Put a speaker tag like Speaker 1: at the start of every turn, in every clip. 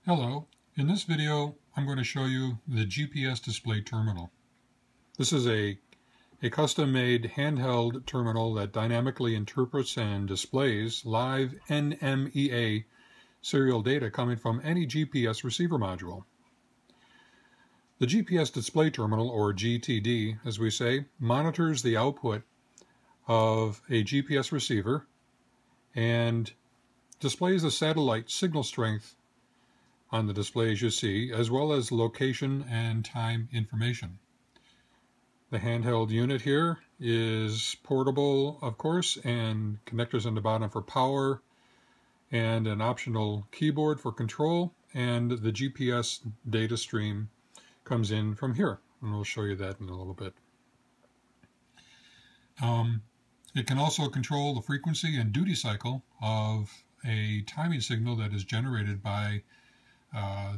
Speaker 1: Hello, in this video I'm going to show you the GPS display terminal. This is a custom-made handheld terminal that dynamically interprets and displays live NMEA serial data coming from any GPS receiver module. The GPS display terminal, or GTD as we say, monitors the output of a GPS receiver and displays the satellite signal strength on the display as you see, as well as location and time information. The handheld unit here is portable, of course, and connectors on the bottom for power, and an optional keyboard for control, and the GPS data stream comes in from here, and we'll show you that in a little bit. It can also control the frequency and duty cycle of a timing signal that is generated by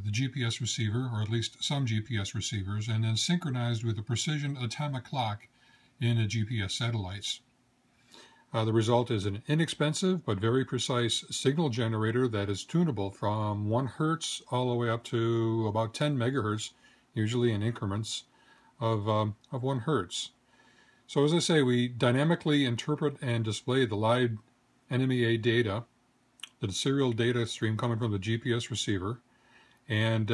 Speaker 1: the GPS receiver, or at least some GPS receivers, and then synchronized with the precision atomic clock in the GPS satellites. The result is an inexpensive but very precise signal generator that is tunable from 1 Hertz all the way up to about 10 megahertz, usually in increments of 1 Hertz. So as I say, we dynamically interpret and display the live NMEA data, the serial data stream coming from the GPS receiver. And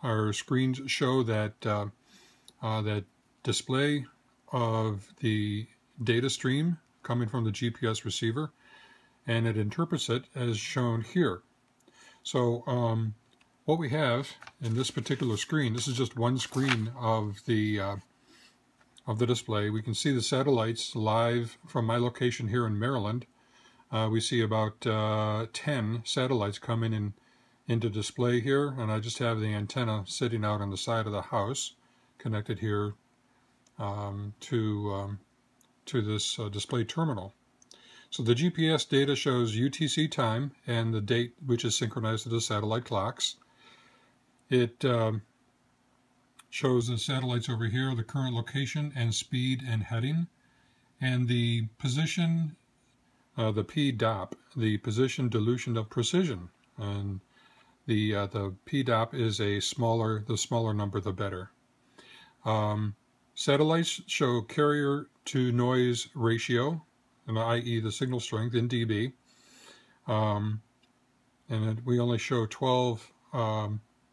Speaker 1: our screens show that that display of the data stream coming from the GPS receiver, and it interprets it as shown here. So what we have in this particular screen, this is just one screen of the display. We can see the satellites live from my location here in Maryland. We see about 10 satellites coming in into display here, and I just have the antenna sitting out on the side of the house connected here to this display terminal. So the GPS data shows UTC time and the date which is synchronized to the satellite clocks. It shows the satellites over here, the current location and speed and heading, and the position, the PDOP, the position dilution of precision. And the PDOP is the smaller number the better. Satellites show carrier to noise ratio, i.e. the signal strength in dB. And we only show 12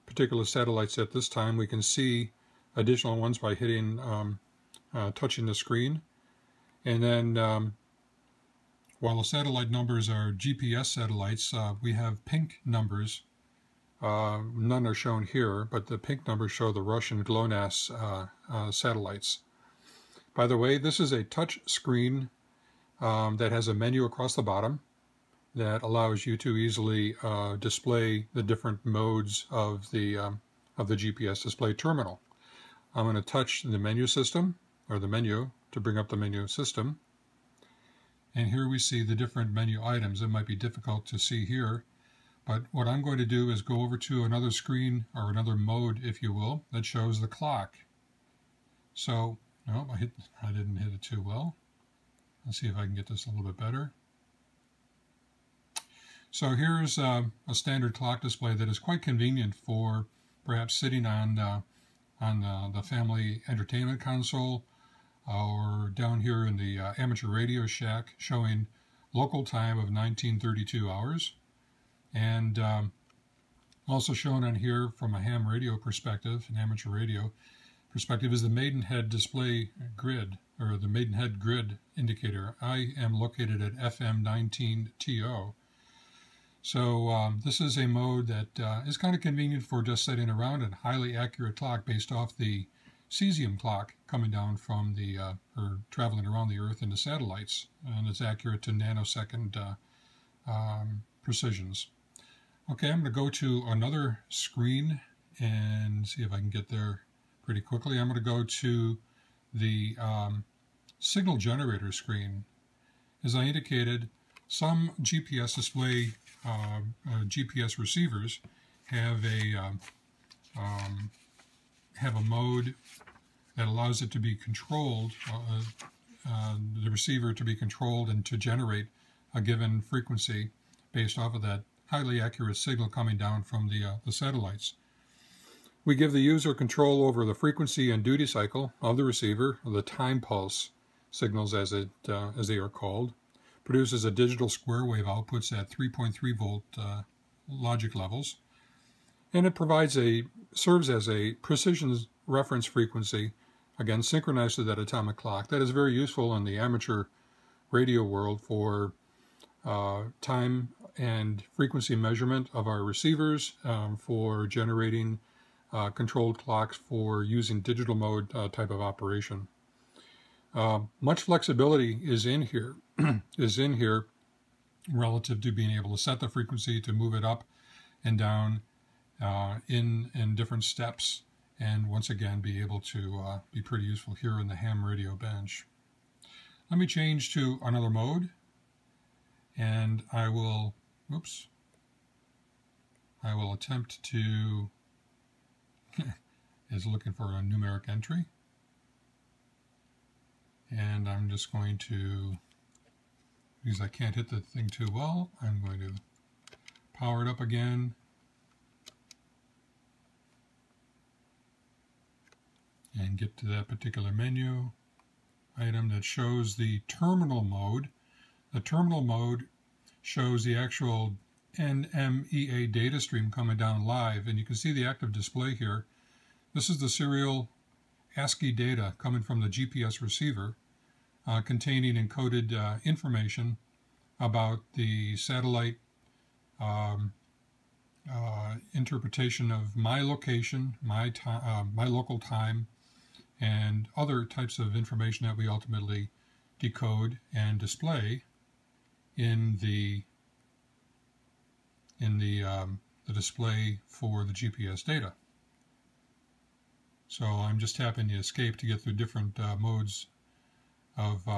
Speaker 1: particular satellites at this time. We can see additional ones by hitting, touching the screen. And then while the satellite numbers are GPS satellites, we have pink numbers. None are shown here, but the pink numbers show the Russian GLONASS satellites. By the way, this is a touch screen that has a menu across the bottom that allows you to easily display the different modes of the GPS display terminal. I'm going to touch the menu system, or the menu, to bring up the menu system. And here we see the different menu items. It might be difficult to see here, but what I'm going to do is go over to another screen, or another mode, if you will, that shows the clock. So, no, I didn't hit it too well. Let's see if I can get this a little bit better. So here's a standard clock display that is quite convenient for perhaps sitting on the family entertainment console, or down here in the amateur radio shack, showing local time of 1932 hours. And also shown on here from a ham radio perspective, an amateur radio perspective, is the Maidenhead display grid, or the Maidenhead grid indicator. I am located at FM 19TO. So this is a mode that is kind of convenient for just sitting around, and highly accurate clock based off the cesium clock coming down from the, or traveling around the Earth in the satellites, and it's accurate to nanosecond precisions. Okay, I'm going to go to another screen and see if I can get there pretty quickly. I'm going to go to the signal generator screen. As I indicated, some GPS display GPS receivers have a mode that allows it to be controlled, the receiver to be controlled and to generate a given frequency based off of that highly accurate signal coming down from the satellites. We give the user control over the frequency and duty cycle of the receiver, or the time pulse signals as they are called. Produces a digital square wave outputs at 3.3 volt logic levels. And it serves as a precision reference frequency, again synchronized to that atomic clock. That is very useful in the amateur radio world for time and frequency measurement of our receivers, for generating controlled clocks for using digital mode type of operation. Much flexibility is in here, relative to being able to set the frequency, to move it up and down in different steps, and once again be able to be pretty useful here in the ham radio bench. Let me change to another mode, and I will attempt to is looking for a numeric entry, and I'm just going to, because I can't hit the thing too well, I'm going to power it up again and get to that particular menu item that shows the terminal mode. The terminal mode shows the actual NMEA data stream coming down live, and you can see the active display here. This is the serial ASCII data coming from the GPS receiver, containing encoded information about the satellite interpretation of my location, my local time, and other types of information that we ultimately decode and display in the display for the GPS data. So I'm just tapping the escape to get through different modes of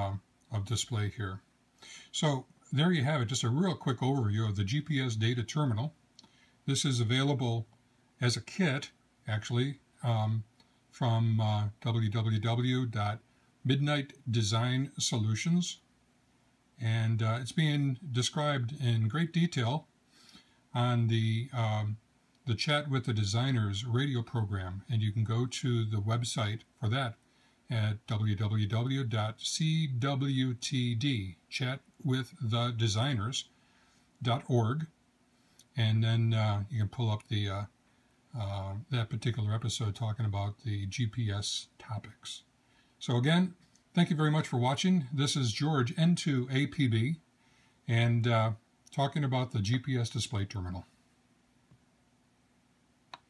Speaker 1: display here. So there you have it, just a real quick overview of the GPS data terminal. This is available as a kit, actually, from www.Midnight Design Solutions, and it's being described in great detail on the Chat with the Designers radio program, and you can go to the website for that at www.cwtd, chatwiththedesigners.org, and then you can pull up the that particular episode talking about the GPS topics. So again, thank you very much for watching. This is George N2APB, and talking about the GPS display terminal.